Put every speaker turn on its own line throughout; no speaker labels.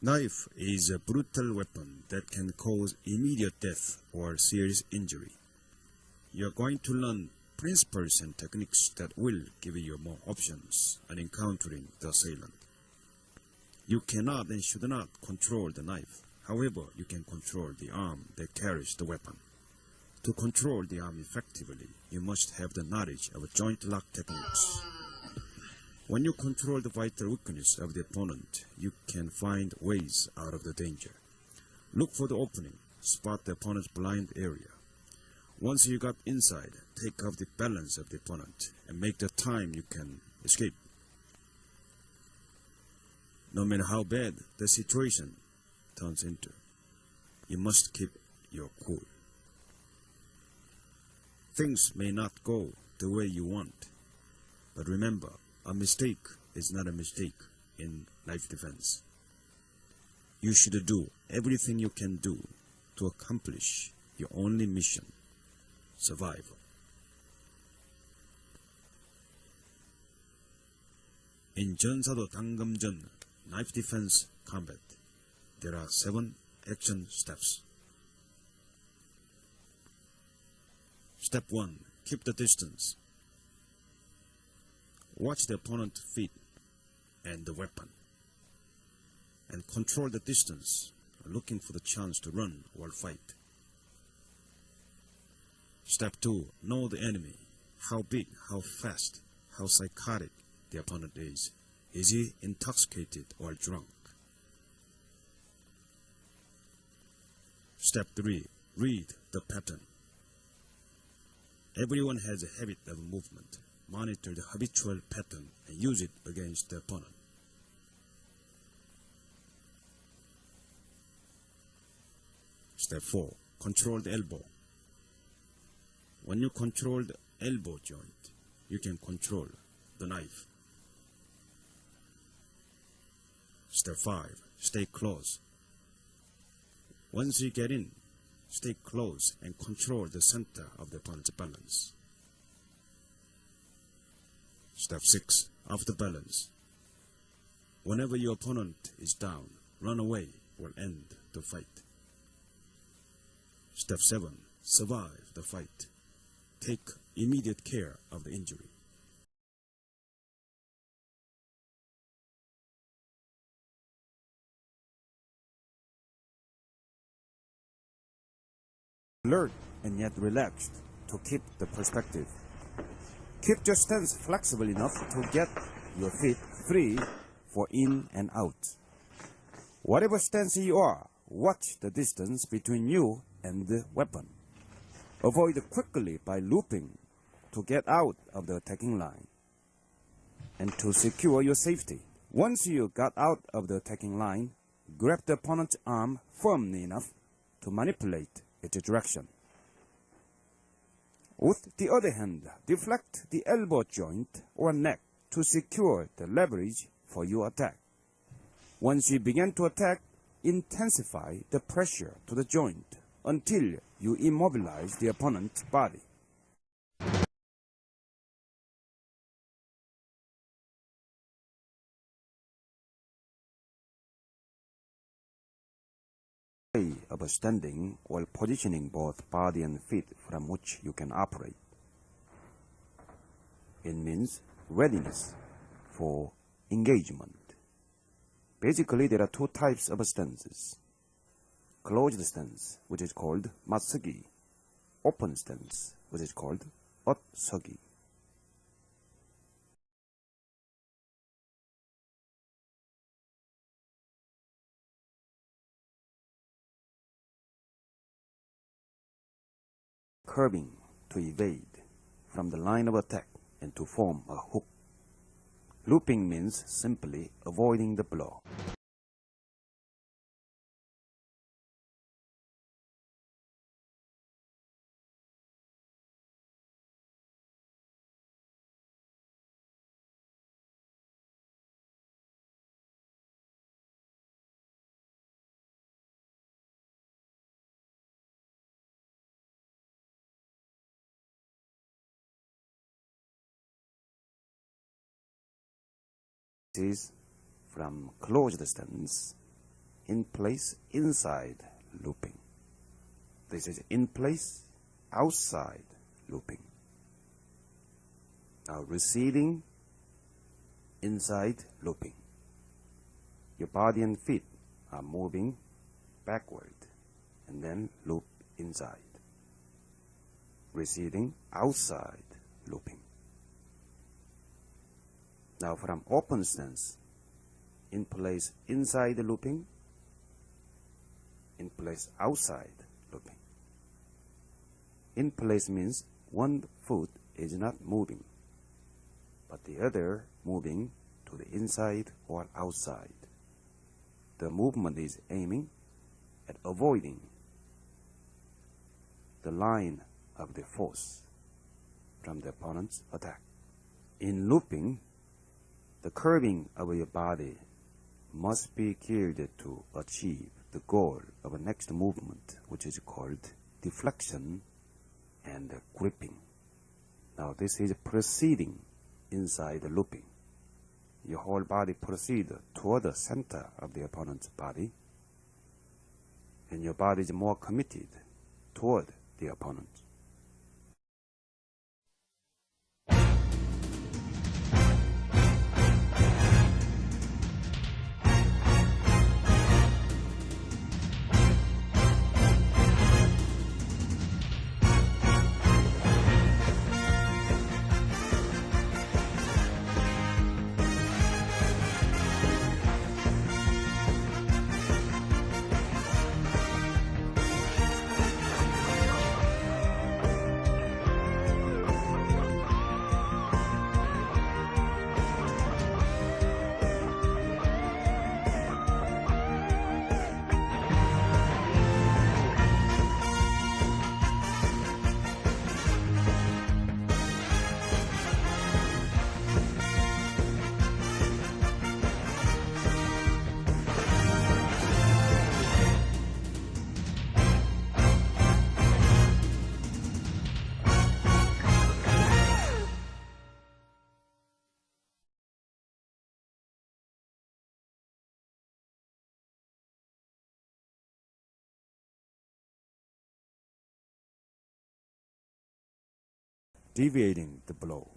Knife is a brutal weapon that can cause immediate death or serious injury. You are going to learn principles and techniques that will give you more options on encountering the assailant. You cannot and should not control the knife. However, you can control the arm that carries the weapon. To control the arm effectively, you must have the knowledge of joint lock techniques. When you control the vital weakness of the opponent, you can find ways out of the danger. Look for the opening, spot the opponent's blind area. Once you got inside, take off the balance of the opponent and make the time you can escape. No matter how bad the situation turns into, you must keep your cool. Things may not go the way you want, but remember, a mistake is not a mistake in life defense. You should do everything you can do to accomplish your only mission, survival. In 전사도 당금전 knife defense combat, there are 7 action steps. Step 1. Keep the distance. Watch the opponent's feet and the weapon, and control the distance, looking for the chance to run or fight. Step 2. Know the enemy. How big, how fast, how psychotic the opponent is. Is he intoxicated or drunk? Step 3. Read the pattern. Everyone has a habit of movement. Monitor the habitual pattern and use it against the opponent. Step 4. Control the elbow. When you control the elbow joint, you can control the knife. Step 5. Stay close. Once you get in, stay close and control the center of the opponent's balance. Step 6. After balance. Whenever your opponent is down, run away or end the fight. Step 7. Survive the fight. Take immediate care of the injury. Alert and yet relaxed to keep the perspective. Keep your stance flexible enough to get your feet free for in and out. Whatever stance you are, watch the distance between you and the weapon. Avoid quickly by looping to get out of the attacking line and to secure your safety. Once you got out of the attacking line, grab the opponent's arm firmly enough to manipulate its direction. With the other hand, deflect the elbow joint or neck to secure the leverage for your attack. Once you begin to attack, intensify the pressure to the joint until you immobilize the opponent's body. Way of standing while positioning both body and feet from which you can operate. It means readiness for engagement. Basically, there are 2 types of stances. Closed stance, which is called matsugi. Open stance, which is called otsugi. Curving to evade from the line of attack and to form a hook. Looping means simply avoiding the blow. Is from closed stance
in place, inside looping. This is in place, outside looping. Now receding, inside looping. Your body and feet are moving backward and then loop inside. Receding, outside looping. Now from open stance, in place, inside looping, in place, outside looping. In place means one foot is not moving, but the other moving to the inside or outside. The movement is aiming at avoiding the line of the force from the opponent's attack. In looping, the curving of your body must be geared to achieve the goal of the next movement, which is called deflection and gripping. Now this is proceeding inside the looping. Your whole body proceeds toward the center of the opponent's body, and your body is more committed toward the opponent. Deviating the blow.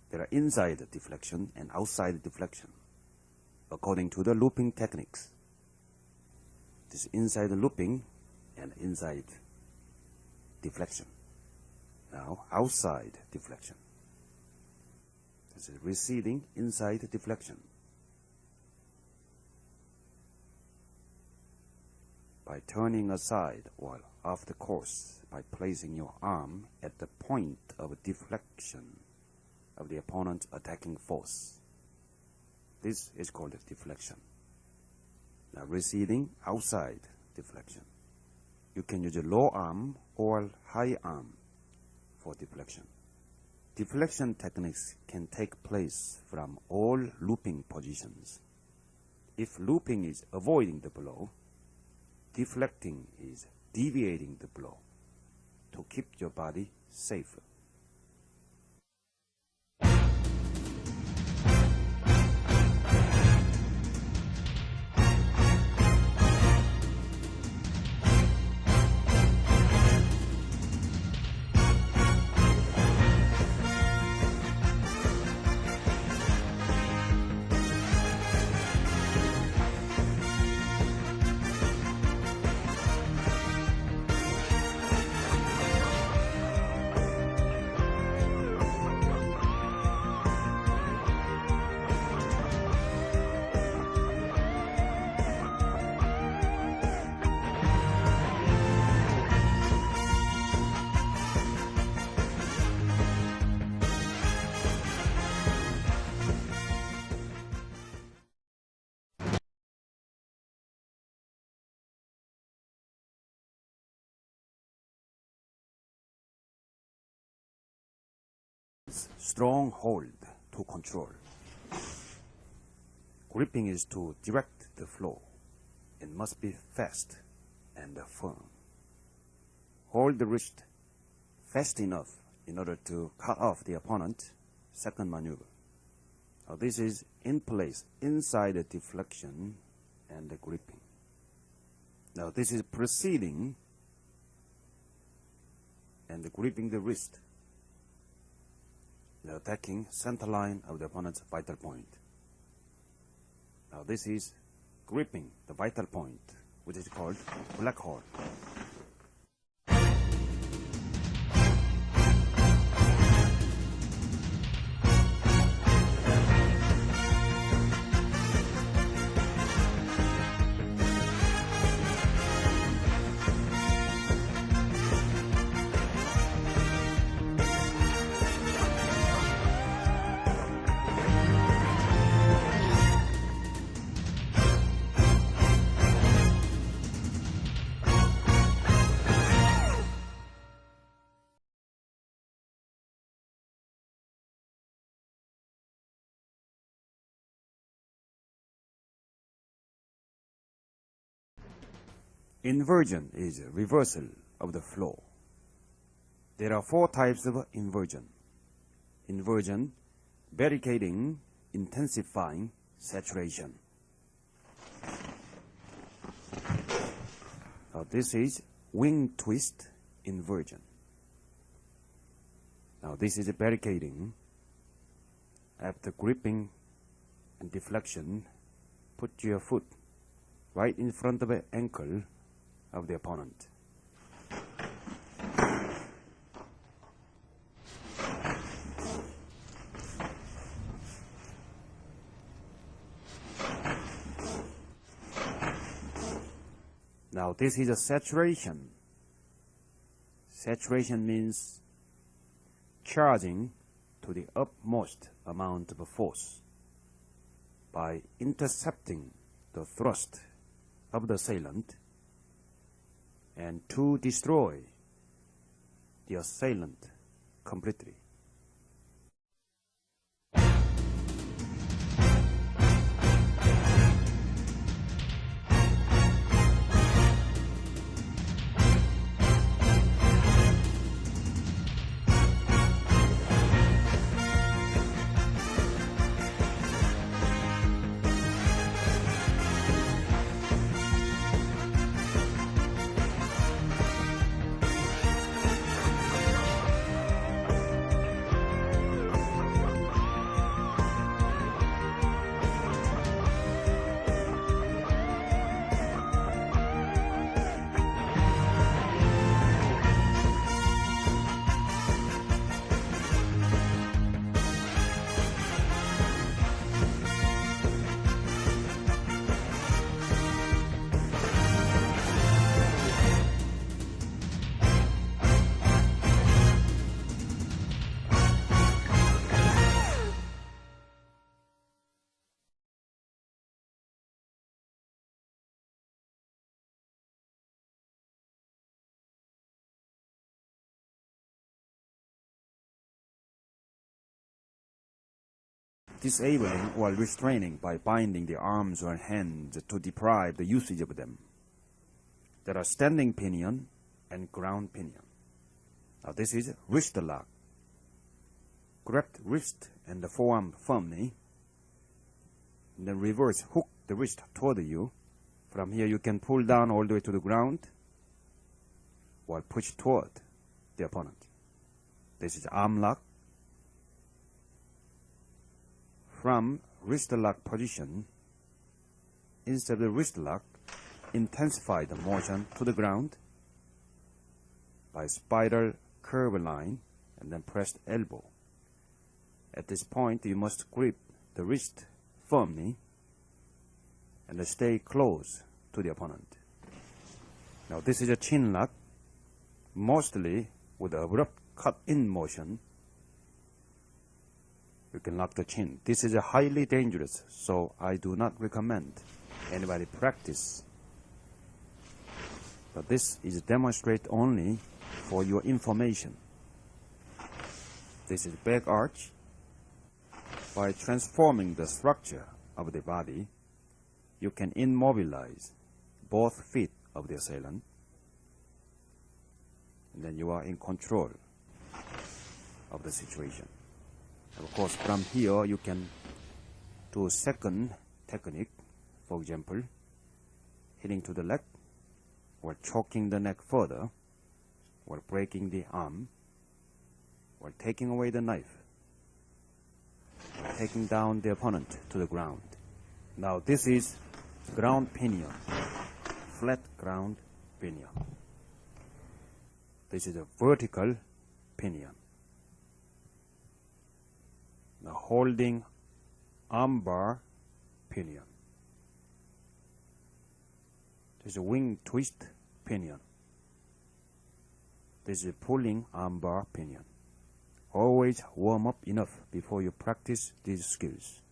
There are inside deflection and outside deflection, according to the looping techniques. This inside looping and inside deflection. Now outside deflection. This is receding, inside deflection. By turning aside or off the course, by placing your arm at the point of deflection of the opponent's attacking force. This is called deflection. Now receding, outside deflection. You can use a low arm or high arm for deflection. Deflection techniques can take place from all looping positions. If looping is avoiding the blow, deflecting is deviating the blow to keep your body safer. Strong hold to control. Gripping is to direct the flow. It must be fast and firm. Hold the wrist fast enough in order to cut off the opponent's second maneuver. Now this is in place, inside the deflection and the gripping. Now this is preceding and gripping the wrist, the attacking center line of the opponent's vital point. Now this is gripping the vital point, which is called black hole. Inversion is a reversal of the flow. There are 4 types of inversion. Inversion, barricading, intensifying, saturation. Now this is wing twist inversion. Now this is barricading. After gripping and deflection, put your foot right in front of the ankle of the opponent. Now this is a saturation. Saturation means charging to the utmost amount of force by intercepting the thrust of the assailant and to destroy the assailant completely. Disabling while restraining by binding the arms or hands to deprive the usage of them. There are standing pinion and ground pinion. Now this is wrist lock. Grab the wrist and the forearm firmly, and then reverse hook the wrist toward you. From here you can pull down all the way to the ground while push toward the opponent. This is arm lock. From wrist lock position, instead of the wrist lock, intensify the motion to the ground by spiral curve line and then press elbow. At this point, you must grip the wrist firmly and stay close to the opponent. Now this is a chin lock, mostly with abrupt cut-in motion. You can lock the chin. This is highly dangerous, so I do not recommend anybody practice. But this is demonstrated only for your information. This is back arch. By transforming the structure of the body, you can immobilize both feet of the assailant, and then you are in control of the situation. Of course, from here you can do a second technique. For example, hitting to the leg, or choking the neck further, or breaking the arm, or taking away the knife, or taking down the opponent to the ground. Now this is ground pinion, flat ground pinion. This is a vertical pinion. Now holding armbar pinion. This is a wing twist pinion. This is a pulling armbar pinion. Always warm up enough before you practice these skills.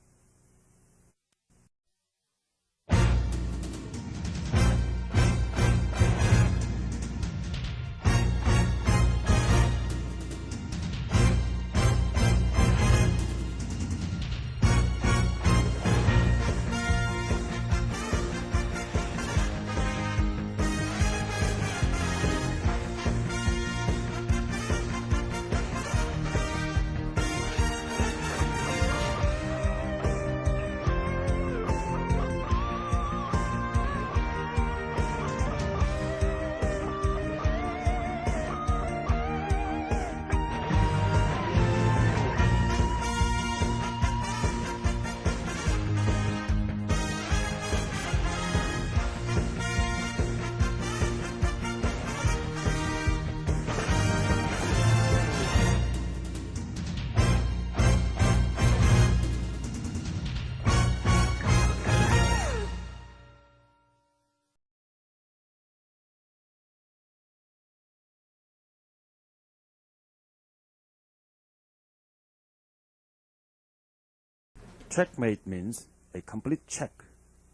Checkmate means a complete check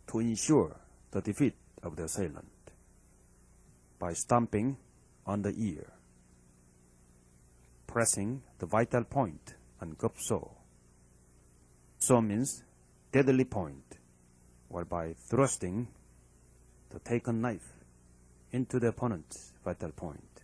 to ensure the defeat of the assailant by stomping on the ear, pressing the vital point on gupso. So means deadly point, or by thrusting the taken knife into the opponent's vital point.